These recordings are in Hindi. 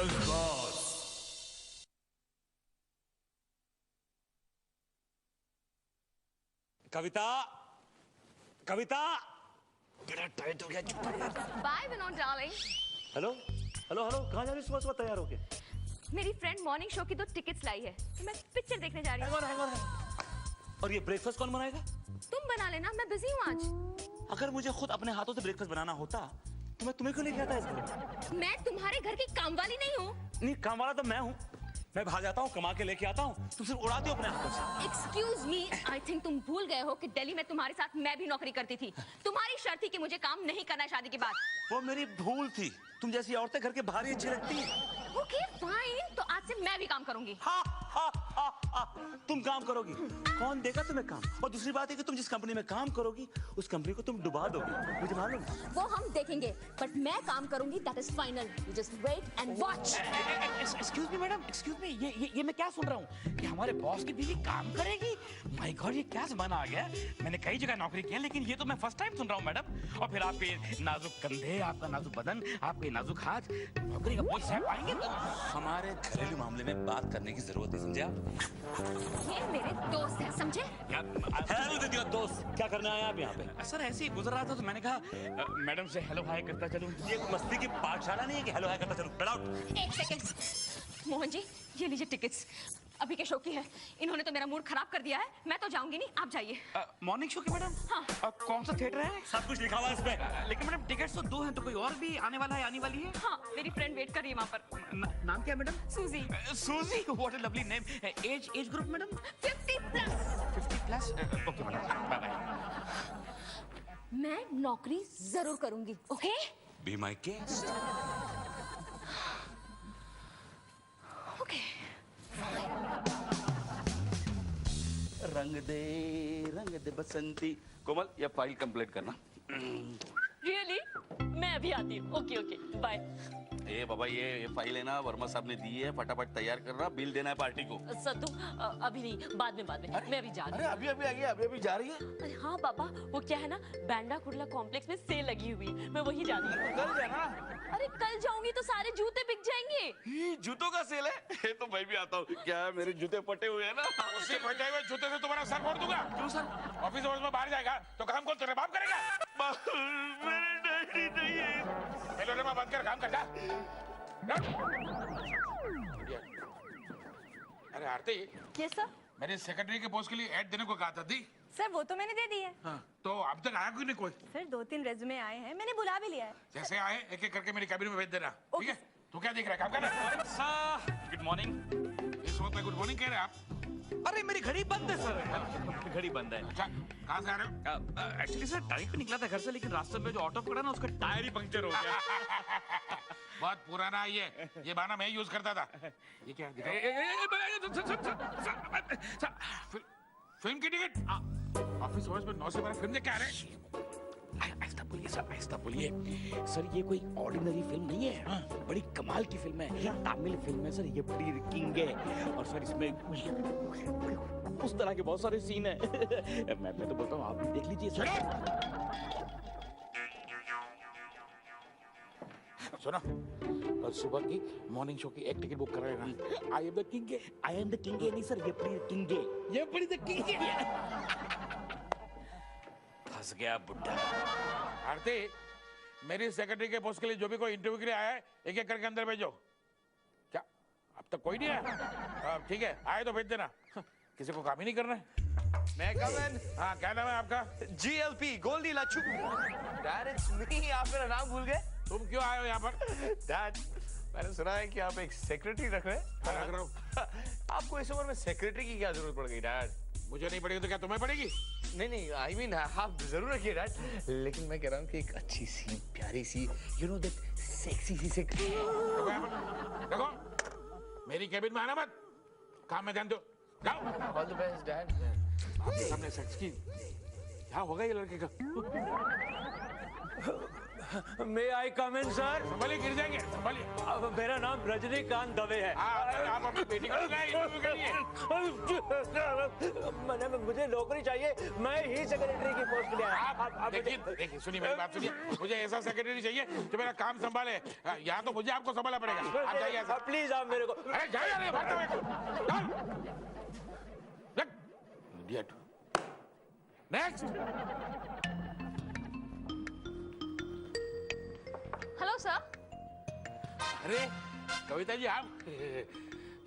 Yes boss. कविता, कविता, बड़ा टाइट हो गया। Bye Vinod darling. Hello hello hello, कहाँ जा रही सुबह सुबह तैयार होके? मेरी फ्रेंड मॉर्निंग शो की 2 टिकट्स लाई है, तो मैं पिक्चर देखने जा रही हूँ। और ये ब्रेकफास्ट कौन बनाएगा? तुम बना लेना, मैं बिजी हूँ आज। अगर मुझे खुद अपने हाथों से ब्रेकफास्ट बनाना होता तो मैं तुम्हें क्यों नहीं कहता इस घर? मैं तुम्हारे घर की काम वाली नहीं हूँ। नहीं, काम वाला तो मैं हूँ। मैं बाहर जाता हूँ, कमा के लेके आता हूँ, तुम सिर्फ उड़ाते हो अपने हाथों से। एक्सक्यूज मी, आई थिंक तुम भूल गए हो कि दिल्ली में तुम्हारे साथ मैं भी नौकरी करती थी। तुम्हारी शर्त थी कि मुझे काम नहीं करना है शादी के बाद। वो मेरी भूल थी। तुम जैसी औरतें घर के बाहर ही अच्छी लगती हैं। ओके फाइन, तो आज से मैं भी काम करूंगी। हा, हा, हा, हा। तुम काम करोगी? कौन देगा तुम्हें काम? और दूसरी बात है कि तुम जिस कंपनी में काम करोगी उस कंपनी को तुम डुबा दोगी, मुझे मालूम। वो हम देखेंगे, बट मैं काम करूंगी, that is final. You just wait and watch. Excuse me madam, excuse me, ये मैं क्या सुन रहा हूँ कि हमारे बॉस की बीवी काम करेगी? माय गॉड, ये क्या जमाना आ गया? मैंने कई जगह नौकरी की है, लेकिन ये तो मैं फर्स्ट टाइम सुन रहा हूँ मैडम। और फिर आपके नाजुक कंधे, आपका नाजुक बदन, आपके नाजुक हाथ, नौकरी का बोझ सह पाएंगे? हमारे घरेलू मामले में बात करने की जरूरत नहीं, समझे आप? ये मेरे दोस्त है, समझे? हेलो दीदी, दोस्त क्या करने आए आप यहाँ पे? सर ऐसे ही गुजर रहा था तो मैंने कहा मैडम से हेलो हाय करता चलूं। ये मस्ती की पाठशाला नहीं है कि हेलो हाय करता चलूं। Get out. एक सेकंड मोहन जी, ये लीजिए टिकट्स, अभी के शो की है। इन्होंने तो मेरा मूड खराब कर दिया है, मैं तो जाऊंगी नहीं, आप जाइए। मॉर्निंग शो की मैडम? हाँ। कौन सा थिएटर है? सब कुछ लिखा हुआ है इस पे। लेकिन मैडम टिकट्स तो 2 हैं, तो कोई और भी आने वाला है, आने वाली है? हाँ, मेरी फ्रेंड वेट कर रही है वहाँ पर। नाम क्या है madam? Suzy. Suzy, what a lovely name. Age group madam? 50+। 50+? Okay madam, bye bye. मैं नौकरी जरूर करूंगी, okay? Be my guest. Okay. Rang De बसंती। कोमल, ये फाइल कंप्लीट करना। रियली? मैं अभी आती हूँ। Okay okay, bye. ए बाबा, ये फाइल है ना, वर्मा साहब ने दी है, फटाफट तैयार करना, बिल देना है पार्टी को। सत्तू, अभी नहीं, बाद में मैं अभी जा रही हूँ। अरे अभी आ गई, अभी जा रही है? अरे हाँ पापा, वो क्या है ना, बैंडा कुर्ला कॉम्प्लेक्स में सेल लगी हुई है, मैं वही जा रही हूँ। कल जाना। अरे कल जाऊंगी तो सारे जूते बिक जाएंगे। जूतों का सेल है? ये तो मैं भी आता हूँ। क्या मेरे जूते फटे हुए हैं ना? उससे फटे हुए जूते से तुम्हारा सर फोड़ दूंगा। क्यों सर? ऑफिस में बाहर जाएगा तो काम कौन तेरे बाप करेगा? मेरे डैडी नहीं है। पहले मैं बंद कर काम कर जा। अरे आरती, यस सर। मेरे सेक्रेटरी के पोस्ट के लिए ऐड देने को कहा था दी। सर वो तो मैंने दे दी है। हाँ, तो अब तक आया क्यों नहीं कोई? सर 2-3 रेज्यूमे आए हैं, मैंने बुला भी लिया है। जैसे आए एक एक करके मेरी कैबिन में भेज देना, ठीक है? तू क्या देख रहा है? काम करना। Good morning. इस वक्त गुड मॉर्निंग कह रहे हैं आप? अरे मेरी घड़ी बंद है सर। घड़ी बंद है। अच्छा, कहाँ से आ रहे हो? एक्चुअली सर टाइम पे निकला था घर से, लेकिन रास्ते में जो ऑटो पकड़ा ना, उसका टायर ही पंक्चर हो गया। बहुत पुराना है ये बहाना मैं यूज करता था। ये क्या है? फिल्म की टिकट ऑफिस आवर्स में 9 से 12 फिल्म देख के आ रहे हैं। आहिस्ता बोलिए सर, आहिस्ता बोलिए सर। ये कोई ऑर्डिनरी फिल्म नहीं है। हाँ, बड़ी कमाल की फिल्म है, तमिल फिल्म है सर। ये बड़ी किंग है और सर इसमें उस तरह के बहुत सारे सीन है। मैं तो बोलता हूँ आप भी देख लीजिए सर। सुनो, कल सुबह की मॉर्निंग शो की एक टिकट बुक कराएगा। I am the king. I am the king नहीं सर, ये बड़ी किंग है। ये बड़ी द किंग है। फंस गया बुड्ढा। आरती, मेरी सेक्रेटरी के पोस्ट के लिए जो भी कोई इंटरव्यू के लिए आया है, एक एक करके अंदर भेजो। क्या अब तक कोई नहीं आया? ठीक है, आए तो भेज देना। किसी को काम ही नहीं करना है। मैं कमन। हाँ, क्या नाम है आपका? GLP, Goldie Lachhu. Dad it's me. आप मेरा नाम भूल गए? तुम क्यों आए हो यहाँ पर? डैड, मैंने सुना है कि आप एक सेक्रेटरी रख रहे हैं। रख रहा हूँ। आपको इस उम्र में सेक्रेटरी की क्या जरूरत पड़ गई डैड? मुझे नहीं पड़ेगी तो क्या तुम्हें पड़ेगी? नहीं, आई मीन आप जरूर रखिए डैड, लेकिन मैं कह रहा हूँ कि एक अच्छी सी, प्यारी सी, यू नो दैट सेक्सी सी सेक्रेटरी। देखो, मेरी कैबिन में आना मत, काम में ध्यान दो। जाओ। All the best dad. आपके सामने सेक्स की क्या होगा ये लड़के का? मे आई कम इन सर? संभालिए, गिर जाएंगे, संभालिए। मेरा नाम रजनीकांत दवे है। आप अपनी बेटी को बुलाएं इंटरव्यू के लिए। मुझे नौकरी चाहिए, मैं ही सेक्रेटरी की पोस्ट के लिए आया। आप देखिए, सुनिए मेरी बात सुनिए। मुझे ऐसा सेक्रेटरी चाहिए जो मेरा काम संभाले। यहाँ तो मुझे आपको संभालना पड़ेगा। आप जाइए ऐसा। प्लीज आप मेरे को। अरे जाइए, भागते हुए। इडियट। नेक्स्ट। Hello sir. अरे कविता जी, आप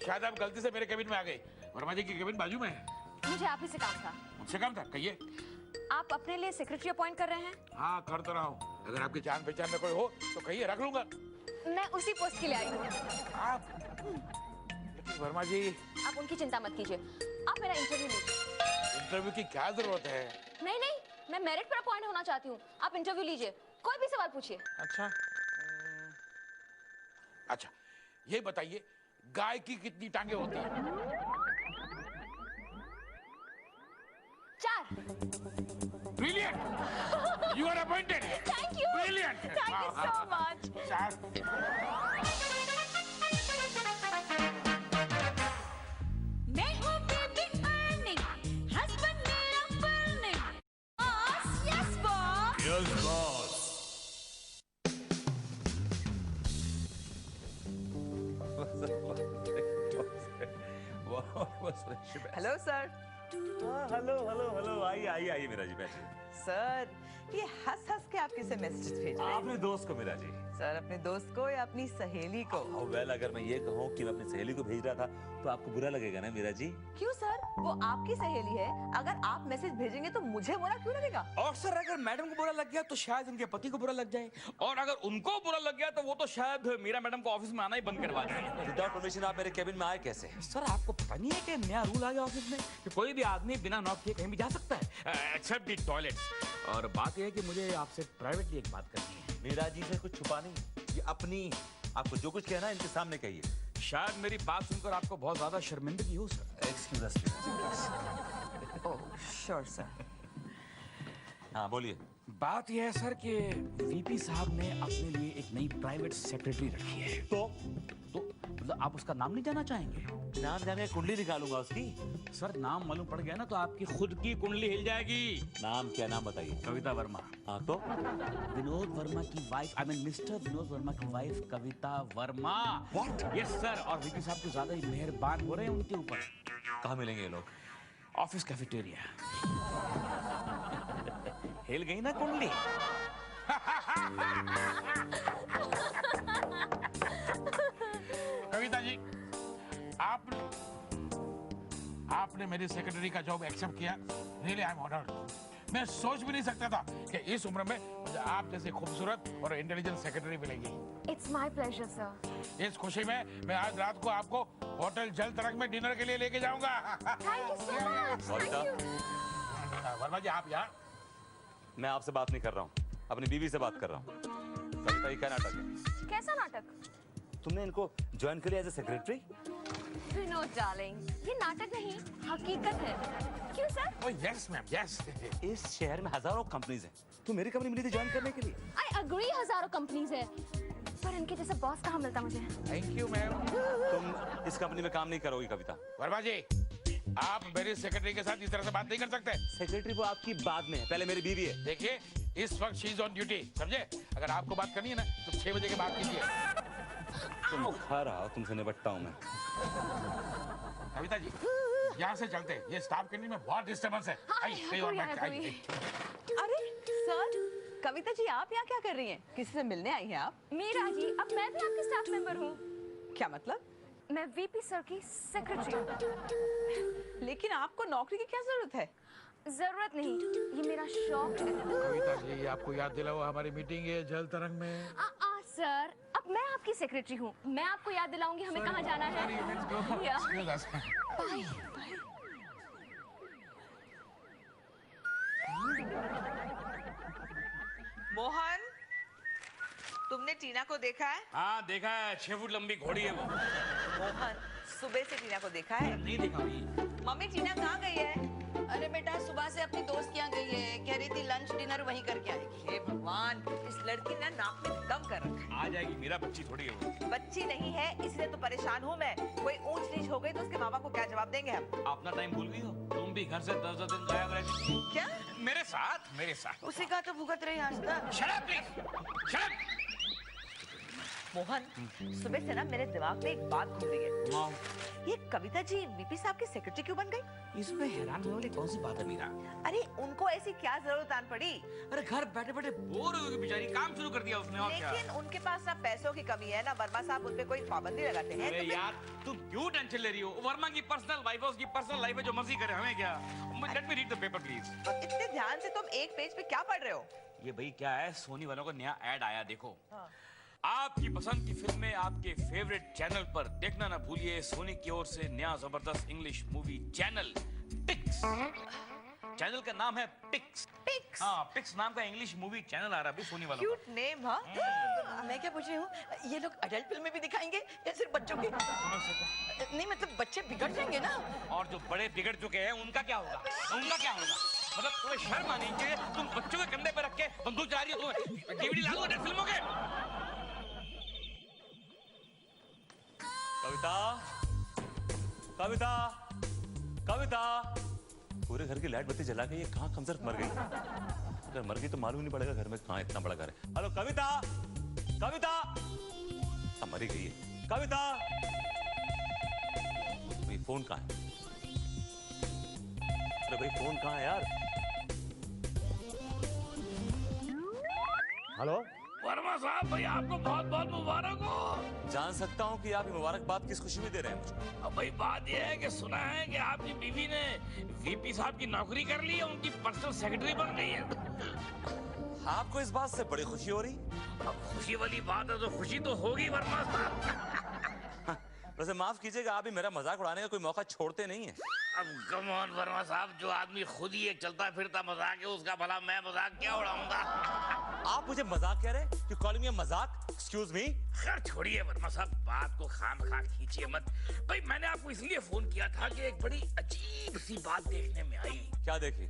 शायद आप गलती से मेरे केबिन में आ गए। वर्मा जी की केबिन बाजू में है। मुझे आप ही से काम था। मुझसे काम था, कहिए। आप अपने लिए सेक्रेटरी अपॉइंट कर रहे हैं? हाँ, कर तो रहा हूँ। अगर आपकी जान पहचान में कोई हो तो कहिए, रख लूंगा। मैं उसी पोस्ट के लिए आई हूँ। आप वर्मा जी, आप उनकी चिंता मत कीजिए, आप मेरा इंटरव्यू लीजिए। इंटरव्यू की क्या जरूरत है? नहीं नहीं, मैं मेरिट पर अपॉइंट होना चाहती हूँ। आप इंटरव्यू लीजिए, कोई भी सवाल पूछिए। अच्छा अच्छा, ये बताइए गाय की कितनी टांगे होती हैं? 4। Brilliant, you are appointed. Thank you, brilliant, thank you so much. 4। मैं हूँ बेबी अर्निंग, हस्बैंड मेरा burning. Yes boss. Yes boss. Hello sir. Hello hello hello, आइए आइए आइए मेरा जी, बैठिए। सर, ये हंस हंस के आप किसे मैसेज भेज रहे हैं? आपने दोस्त को मेरा जी। सर, अपने दोस्त को या अपनी सहेली को? वेल, अगर मैं ये कहूँ कि मैं अपनी सहेली को भेज रहा था तो आपको बुरा लगेगा ना मेरा जी? क्यों सर, वो आपकी सहेली है। अगर आप मैसेज भेजेंगे तो मुझे बुरा क्यों लगेगा? और सर, अगर मैडम को बुरा लग गया तो शायद उनके पति को बुरा लग जाए, और अगर उनको बुरा लग गया तो वो तो शायद मीरा मैडम को ऑफिस में आना ही बंद करवा दें। विदाउट परमिशन आप मेरे केबिन में आए कैसे? सर, आपको पता नहीं है कि नया रूल आ गया ऑफिस में कि कोई भी आदमी बिना नॉक किए कहीं भी जा सकता है, एक्सेप्ट दी टॉयलेट्स। और बात यह है कि मुझे आपसे प्राइवेटली एक बात करनी है। मीरा जी से कुछ छुपा नहीं, ये अपनी, आपको जो कुछ कहना है इनके सामने कहिए। शायद मेरी बात सुनकर आपको बहुत ज्यादा शर्मिंदगी हो सर। एक्सक्यूज अस। Oh sure sir. हाँ बोलिए। बात यह है सर कि वीपी साहब ने अपने लिए एक नई प्राइवेट सेक्रेटरी रखी है। तो मतलब आप उसका नाम नहीं जानना चाहेंगे? नाम जाने कुंडली निकालूंगा उसकी। सर, नाम मालूम पड़ गया ना तो आपकी खुद की कुंडली हिल जाएगी। नाम क्या, नाम बताइए। कविता वर्मा। हाँ तो विनोद वर्मा की wife, I mean mister Vinod Verma की wife Kavita Verma. What? Yes sir, और वीपी साहब कुछ ज्यादा ही मेहरबान हो रहे हैं उनके ऊपर। कहाँ मिलेंगे ये लोग? Office cafeteria. हिल गई ना कुंडली? कविता जी, आपने मेरी सेक्रेटरी का जॉब एक्सेप्ट किया। Really I am honoured. मैं सोच भी नहीं सकता था कि इस उम्र में मुझे आप जैसी खूबसूरत और इंटेलिजेंट सेक्रेटरी मिलेगी। It's my pleasure sir. इस खुशी में मैं आज रात को आपको होटल जल तरंग में डिनर के लिए लेके जाऊंगा। Thank you so much. Thank you. Verma ji, आप यहाँ? मैं आपसे बात नहीं कर रहा हूँ, अपनी बीवी से बात कर रहा हूँ। कविता, ये क्या नाटक है? कैसा नाटक? तुमने इनको ज्वाइन कर लिया as a secretary? Vinod darling, ये नाटक नहीं, हकीकत है। क्यों sir? Oh yes ma'am, yes. इस शहर में हजारों कंपनीज हैं, तो मेरी कंपनी मिली थी ज्वाइन करने के लिए। आई अग्री, हजारों कंपनीज है, पर इनके जैसा बॉस कहाँ मिलता मुझे? Thank you ma'am. तुम इस कंपनी में काम नहीं करोगी कविता। वर्मा जी, आप मेरी सेक्रेटरी के साथ इस तरह से बात नहीं कर सकते। सेक्रेटरी वो आपकी बाद में है, पहले मेरी बीवी है। देखिए, इस वक्त शी इज ऑन ड्यूटी, समझे? अगर आपको बात करनी है ना तो 6 बजे के बाद कीजिए। तुम खा रहा हो, तुमसे निपटता हूँ मैं। कविता जी, यहाँ से चलते हैं, ये स्टाफ कैंटीन में बहुत डिस्टर्बेंस है। आइए, कहीं और बैठ आइए। अरे सर, कविता जी आप यहाँ क्या कर रही हैं? किसी से मिलने आई हैं आप? मीरा जी, अब मैं भी आपकी स्टाफ मेंबर हूँ। क्या मतलब? मैं वीपी सर की सेक्रेटरी हूँ। लेकिन आपको नौकरी की क्या जरूरत है? जरूरत नहीं, ये मेरा शौक है। कविता जी, आपको याद दिलाओ, हमारी मीटिंग है जल तरंग में। सर, अब मैं आपकी सेक्रेटरी हूँ, मैं आपको याद दिलाऊंगी हमें कहाँ जाना है। बाय। मोहन, तुमने टीना को देखा है? हाँ देखा है, 6 फुट लंबी घोड़ी है वो। मोहन, सुबह से टीना को देखा है? नहीं देखा भाई। मम्मी टीना कहाँ गई है? अरे बेटा सुबह से अपनी दोस्त के यहाँ गई है, कह रही थी लंच डिनर वहीं करके आएगी। हे भगवान, इस लड़की ने नाक में दम कर रखा है। आ जाएगी, मेरा बच्ची थोड़ी है वो। बच्ची नहीं है, इसलिए तो परेशान हूँ मैं। कोई ऊंच नीच हो गई तो उसके माँ बाप को क्या जवाब देंगे हम? अपना टाइम भूल गई हो, तुम भी घर से 10 दिन गायब रहती थी। क्या? मेरे साथ। उसी का तो भुगत रही आज तक। Shut up, please. Shut up. Mohan, सुबह से ना मेरे दिमाग में एक बात घूम रही है। ये कविता जी वीपी साहब की सेक्रेटरी क्यों बन गई? इसमें हैरान होने वाली कौन सी बात है मीरा? अरे उनको ऐसी क्या जरूरत आन पड़ी? अरे घर बैठे बैठे बोर हो गई बेचारी, काम शुरू कर दिया उसने और क्या? लेकिन उनके पास ना पैसों की कमी है ना वर्मा साहब उन पे कोई पाबंदी लगाते हैं। अरे यार तुम क्यों टेंशन ले रही हो? वर्मा की पर्सनल लाइफ है, उसकी पर्सनल लाइफ है, जो मर्जी करे, हमें क्या? Let me read the paper please. इतने ध्यान से तुम एक पेज पे क्या पढ़ रहे हो? ये भाई क्या है, सोनी वालों का नया ऐड आया, देखो। आपकी पसंद की फिल्में आपके फेवरेट चैनल पर देखना ना भूलिए। सोनी की ओर से नया जबरदस्त English movie channel Pix. Channel का नाम है पिक्स। पिक्स? हाँ, पिक्स नाम का इंग्लिश मूवी चैनल आ रहा है सोनी वालों का। क्यूट नेम, हाँ? मैं क्या पूछ रही हूँ, ये लोग अडल्ट फिल्में भी दिखाएंगे या सिर्फ बच्चों की? नहीं मतलब बच्चे बिगड़ जाएंगे ना। और जो बड़े बिगड़ चुके हैं उनका क्या होगा? मतलब तुम्हें शर्म आनी चाहिए, तुम बच्चों के कंधे पे रख के बंदूक चला रही हो। तुम्हें डीवीडी लागू है फिल्मों के। कविता, कविता, पूरे घर की लाइट बत्ती जला के ये कहाँ कमजोर मर गई? अगर मर गई तो मालूम नहीं पड़ेगा घर में कहाँ इतना बड़ा घर है। हेलो कविता, कविता, अब मरी गई है। कविता, भाई फोन कहाँ है? अरे भाई फोन कहाँ है यार? हेलो वर्मा साहब, भाई आपको बहुत बहुत मुबारक हो। जान सकता हूँ कि आप ये मुबारकबाद किस खुशी में दे रहे हैं मुझे? अब भाई बात यह है कि सुना है कि आपकी बीवी ने वीपी साहब की नौकरी कर ली है, उनकी पर्सनल सेक्रेटरी बन गई है। आपको इस बात से बड़ी खुशी हो रही? अब खुशी वाली बात है तो खुशी तो होगी वर्मा साहब। वैसे माफ कीजिएगा, आप भी मेरा मजाक उड़ाने का कोई मौका छोड़ते नहीं है। अब कम ऑन वर्मा साहब, जो आदमी खुद ही एक चलता फिरता मजाक है, उसका भला मैं मजाक क्या उड़ाऊंगा? आप मुझे मजाक कह रहे हैं? You calling me a मजाक? Excuse me? खैर छोड़िए वर्मा साहब, बात को खामखा खींचिए मत। भाई मैंने आपको इसलिए फोन किया था कि एक बड़ी अजीब सी बात देखने में आई। क्या देखी?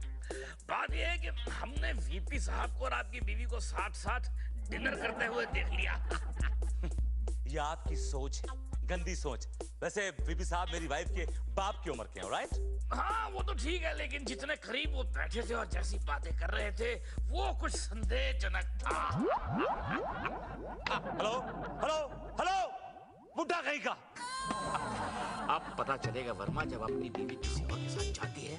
बात यह है कि हमने वीपी साहब को और आपकी बीवी को साथ साथ डिनर करते हुए देख लिया। ये आपकी सोच है, गंदी सोच। वैसे वीपी साहब मेरी वाइफ के बाप की उम्र के हैं, राइट? हाँ वो तो ठीक है, लेकिन जितने करीब वो बैठे थे और जैसी बातें कर रहे थे वो कुछ संदेहजनक था। हेलो हेलो हेलो, बुड्ढा कहीं का। अब पता चलेगा वर्मा, जब अपनी बीवी किसी और के साथ जाती है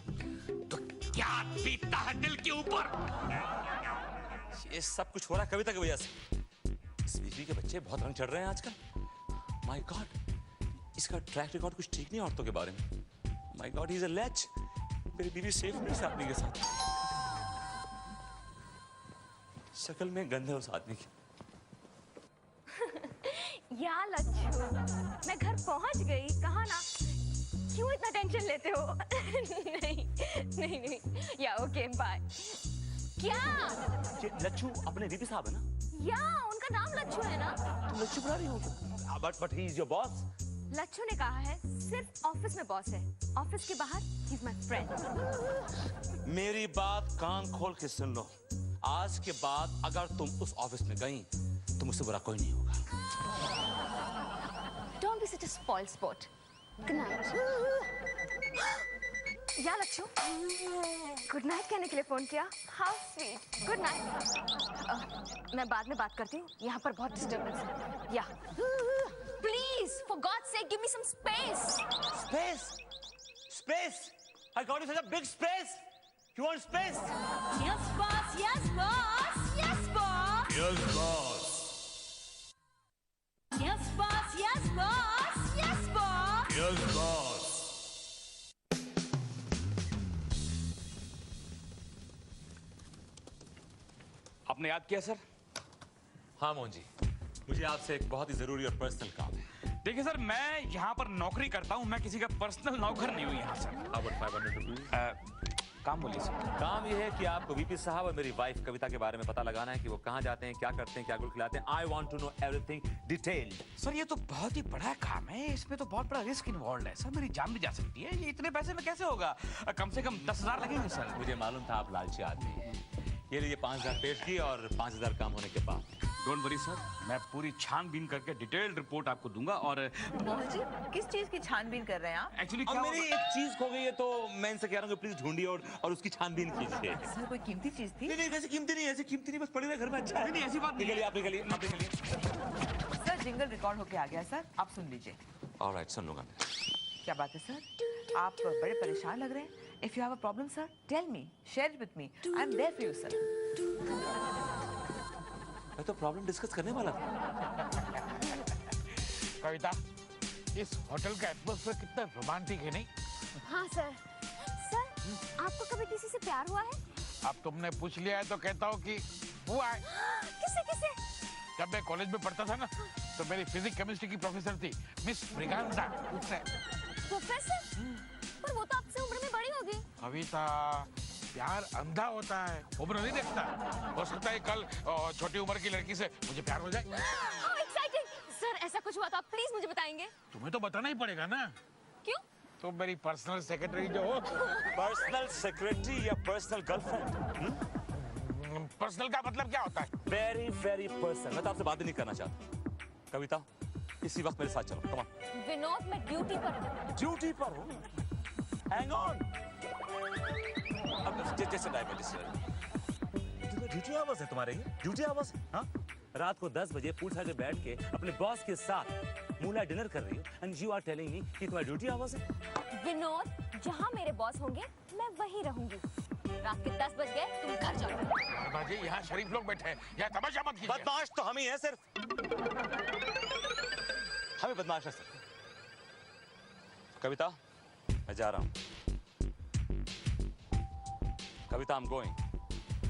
तो क्या बीतता है दिल के ऊपर। ये सब कुछ हो रहा है कविता की वजह से। इस बीवी के बच्चे बहुत रंग चढ़ रहे हैं आजकल। माय गॉड, इसका ट्रैक रिकॉर्ड कुछ ठीक नहीं औरतों के बारे में। My god, he is a lech. मेरी बीवी सेफ नहीं इस आदमी के साथ। शक्ल में गंध है उस आदमी की। या लच्छू, मैं घर पहुंच गई, कहा ना? क्यों इतना टेंशन लेते हो? नहीं नहीं नहीं, या ओके बाय। क्या? ये लच्छू अपने वीपी साहब है ना? या उनका नाम लच्छू है ना? तुम लच्छू बुला रही हो? But he is your boss. Lachhu ने कहा है सिर्फ ऑफिस में बॉस है, ऑफिस के बाहर ही इज माय फ्रेंड। मेरी बात कान खोल के सुन लो। आज के बाद अगर तुम उस ऑफिस में गई तो मुझसे बुरा कोई नहीं होगा। Don't be such a spoiled sport. Good night. या लच्छू, गुड नाइट कहने के लिए फोन किया? How sweet. Good night. मैं बाद में बात करती हूँ, यहाँ पर बहुत डिस्टर्बेंस है। या Please, for God's sake, give me some space. Space? Space? I got you such a big space. You want space? Yes, boss. Yes, boss. Yes, boss. Yes, boss. Yes, boss. Yes, boss. Yes, boss. Yes, boss. आपने याद किया सर? हाँ मोहन जी, मुझे आपसे एक बहुत ही जरूरी और पर्सनल काम है। देखिए सर, मैं यहाँ पर नौकरी करता हूँ, मैं किसी का पर्सनल नौकर नहीं हूँ यहाँ सर। About 500 rupees? काम बोलिए सर। काम ये है कि आपको वीपी साहब और मेरी वाइफ कविता के बारे में पता लगाना है कि वो कहाँ जाते हैं, क्या करते हैं, क्या गुल खिलाते हैं। I want to know everything detailed. Sir ये तो बहुत ही बड़ा काम है, इसमें तो बहुत बड़ा रिस्क इन्वॉल्व है सर। मेरी जान भी जा सकती है, ये इतने पैसे में कैसे होगा? कम से कम 10,000 लगेंगे सर। मुझे मालूम था आप लालची आदमी हैं। ये लीजिए 5,000 पेश किए और 5,000 काम होने के बाद। डोंट वरी सर, मैं पूरी छानबीन करके डिटेल्ड रिपोर्ट आपको दूंगा। और मोहन जी किस चीज की छानबीन कर रहे हैं आप? एक्चुअली और क्या मेरी एक चीज खो गई है तो मैं इनसे कह रहा हूँ कि प्लीज ढूंढिए और उसकी छानबीन कीजिए। सर कोई कीमती चीज थी? नहीं वैसे कीमती नहीं, ऐसे कीमती नहीं, बस पड़ी रहे घर में। अच्छा नहीं ऐसी बात नहीं निकलिए, आप निकलिए, आप निकलिए। सर जिंगल रिकॉर्ड होके आ गया सर, आप सुन लीजिए। ऑलराइट, सुन लूंगा मैं। क्या बात है सर? आप बड़े परेशान लग रहे हैं। If you have a problem sir, tell me, share it with me, I am there for you sir. मैं तो प्रॉब्लम डिस्कस करने वाला था। कविता, इस होटल का एटमॉस्फेयर कितना रोमांटिक है नहीं? हाँ सर। सर आपको कभी किसी से प्यार हुआ है? अब तुमने पूछ लिया है तो कहता हूँ कि हुआ है। किसे किसे? जब मैं कॉलेज में पढ़ता था ना, तो मेरी फिजिक्स केमिस्ट्री की प्रोफेसर थी, मिस ब्रिगांजा। उससे प्रोफेसर? पर वो तो आपसे उम्र में बड़ी होगी। कविता, प्यार अंधा होता है, उम्र नहीं देखता। हो सकता है कल छोटी उम्र की लड़की से मुझे प्यार हो जाए। How exciting! सर ऐसा कुछ हुआ तो आप प्लीज मुझे बताएंगे। तुम्हें तो बताना ही पड़ेगा ना। क्यों? तुम मेरी पर्सनल सेक्रेटरी जो हो। पर्सनल सेक्रेटरी या पर्सनल गर्लफ्रेंड? पर्सनल का मतलब क्या होता है? Very very personal. मैं तो आपसे बात ही नहीं करना चाहता। कविता, इसी वक्त मेरे साथ चलो, कम ऑन। विनोद मैं ड्यूटी पर हूँ। ड्यूटी पर हो? Hang on. अब जैसे ड्यूटी आवर्स है तुम्हारे, ये ड्यूटी आवर्स? हाँ, रात को 10 बजे पूल साइड में बैठ के अपने बॉस के साथ मूला डिनर कर रही हो and you are telling me कि तुम्हारी ड्यूटी आवर्स है? विनोद, जहाँ मेरे बॉस होंगे मैं वहीं रहूंगी। रात के 10 बज गए, तुम घर जाओ। बाजी, यहाँ शरीफ लोग बैठे हैं, यहाँ तमाशा मत कीजिए। बदमाश तो हम ही हैं सिर्फ। हमें बदमाश है सिर्फ। कविता, मैं जा रहा हूँ। कविता, I'm going.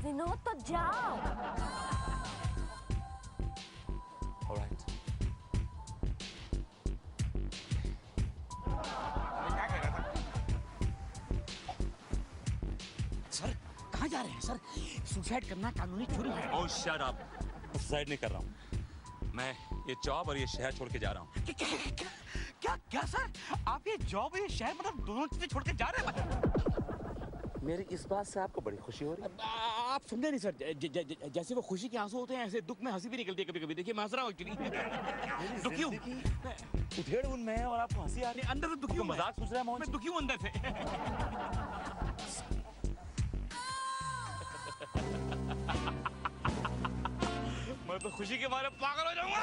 विनोद तो जाओ। All right. क्या कह रहा था? सर कहाँ जा रहे हैं सर? सुसाइड करना कानूनी जुर्म है। Oh, shut up. मैं सुसाइड नहीं कर रहा हूँ। मैं ये जॉब और ये शहर छोड़ के जा रहा हूँ। क्या सर? आप ये जॉब और ये शहर मतलब दोनों चीजें छोड़ के जा रहे हैं? मेरी इस बात से आपको बड़ी खुशी हो रही है? आप समझे नहीं सर, जैसे वो खुशी के आंसू होते हैं ऐसे दुख में हंसी भी निकलती है कभी कभी। देखिए मैं हंस रहा हूँ एक्चुअली। दुखी हूँ। उधेड़ उनमें है और आपको हंसी आ रही है। अंदर से दुखी हूँ। मजाक सोच रहा है मोहन? मैं दुखी हूँ अंदर से। मैं तो खुशी के मारे पागल हो जाऊंगा।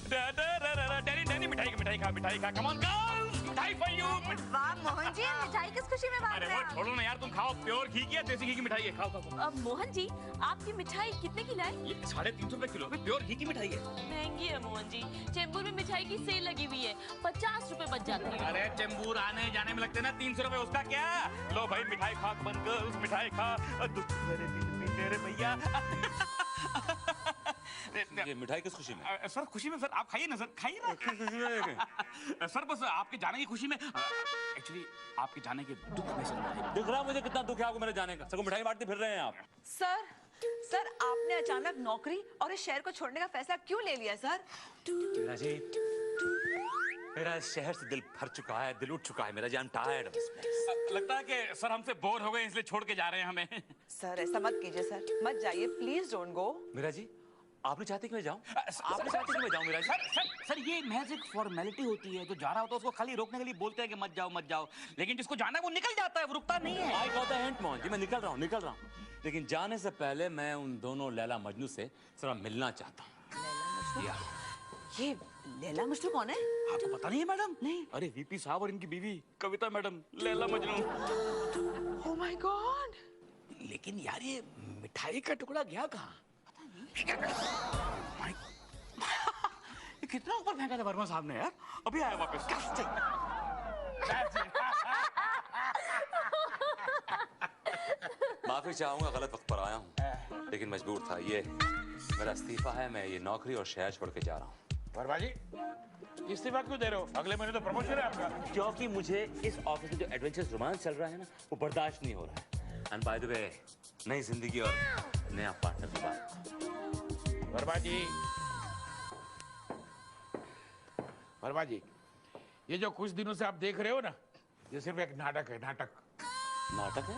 डैनी मिठाई खा। कम ऑन गर्ल्स, मिठाई फॉर यू। वाह मोहन जी, मिठाई किस खुशी में बांट अरे रहे वो हैं? छोड़ो ना यार, तुम खाओ। प्योर घी की है, देसी घी की मिठाई है। खाओ। अब मोहन जी, आपकी मिठाई कितने की लाई? ये 350 रुपए किलो में प्योर घी की मिठाई है। महंगी है मोहन जी। चेंबूर में मिठाई की सेल लगी हुई है, 50 रुपए बच जाते हैं। अरे चेंबूर आने जाने में लगते ना 300 रुपए, उसका क्या? लो भाई मिठाई खा, बन गर्ल्स मिठाई खा। दुख मेरे दिल में तेरे भैया। ये मिठाई किस खुशी में? सर खुशी में सर, आप खाइए ना सर, खाइए ना। सर बस आपके जाने की खुशी में, एक्चुअली आपके जाने के दुख में सर। दिख रहा मुझे कितना दुख है आपको मेरे जाने का। सबको मिठाई बांटते फिर रहे हैं आप। सर आपने अचानक नौकरी और इस शहर को छोड़ने का फैसला क्यों ले लिया सर? मेरा इस शहर से दिल भर चुका है, दिल उठ चुका है मेरा। I'm tired of this place. लगता है कि सर हमसे बोर हो गए इसलिए छोड़ के जा रहे हैं हमें। सर ऐसा मत कीजिए सर, मत जाइए please, don't go. Meera ji, आपने चाहते कि मैं जाऊं? आपने चाहते कि मैं जाऊं मीरा जी? सर ये महज एक फॉर्मेलिटी होती है। जो जा रहा होता है उसको खाली रोकने के लिए बोलते हैं कि मत जाओ। लेकिन जिसको जाना है वो निकल जाता है, वो रुकता नहीं है। I got the hint Mohan ji, मैं निकल रहा हूं। लेकिन जाने से पहले मैं उन दोनों लैला मजनू से जरा मिलना चाहता हूं। ये लैला मजनू कौन है? आपको पता नहीं है मैडम? नहीं। अरे वीपी साहब और इनकी बीवी Kavita madam, Laila Majnu. Oh my God. लेकिन यार ये मिठाई का टुकड़ा गया कहाँ? पता नहीं। ये कितना ऊपर फेंका था वर्मा साहब ने यार, अभी आया वापस। माफी चाहूंगा, गलत वक्त पर आया हूं, लेकिन मजबूर था। ये मेरा इस्तीफा है, मैं ये नौकरी और शहर छोड़ के जा रहा हूं। वर्मा जी इस्तीफा क्यों दे रहे हो? अगले महीने तो प्रमोशन है आपका। क्योंकि मुझे इस ऑफिस में जो एडवेंचरस रोमांस चल रहा है ना, वो बर्दाश्त नहीं हो रहा है। एंड बाय द वे, नई जिंदगी और नया पार्टनर की बात। वर्मा जी, ये जो कुछ दिनों से आप देख रहे हो ना, ये सिर्फ एक नाटक है। नाटक है?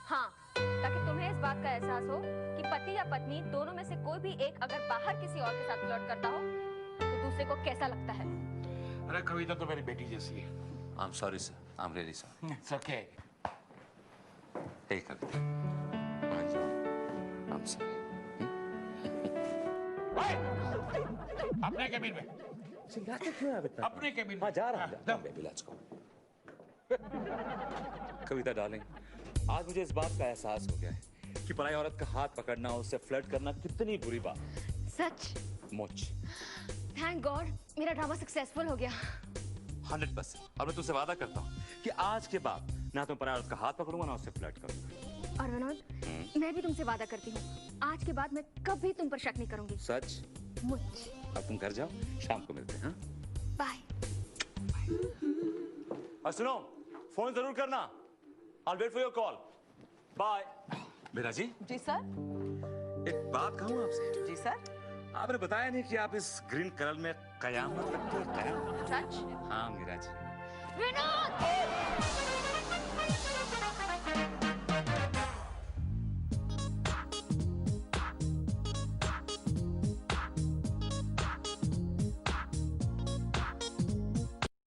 हाँ, ताकि तुम्हें इस बात का एहसास हो कि पति या पत्नी दोनों में से कोई भी एक अगर बाहर किसी और के साथ फ्लर्ट करता हो तो दूसरे को कैसा लगता है। अरे कविता तो मेरी बेटी जैसी है। I'm sorry sir, I'm really sorry. It's okay. Hey कविता, मान जाओ, I'm sorry. अपने केबिन में। चिल्लाते क्यों है बेटा? अपने केबिन में। हाँ जा रहा हूँ। Baby let's go. Kavita darling, आज मुझे इस बात का एहसास हो गया है कि पराई औरत का हाथ पकड़ना, उससे फ्लर्ट करना कितनी बुरी बात। सच? मुझ। थैंक गॉड, मेरा ड्रामा सक्सेसफुल हो गया। 100%। और मैं तुमसे वादा करता हूँ कि आज के बाद ना तुम पराई औरत का हाथ पकड़ूंगा ना उससे फ्लर्ट करूंगा। और विनोद, मैं भी तुमसे वादा करती हूँ, आज के बाद मैं कभी तुम पर शक नहीं करूंगी। सच? मुझ। अब तुम घर जाओ, शाम को मिलते हैं। हाँ? बाय। और सुनो, फोन जरूर करना। I'll wait for your call. Bye. मेरा जी? जी सर। एक बात कहूँ आपसे? जी सर। आपने बताया नहीं कि आप इस ग्रीन कलर में कयामत तक तो कयामत। सच? हाँ मीरा जी। विनोद!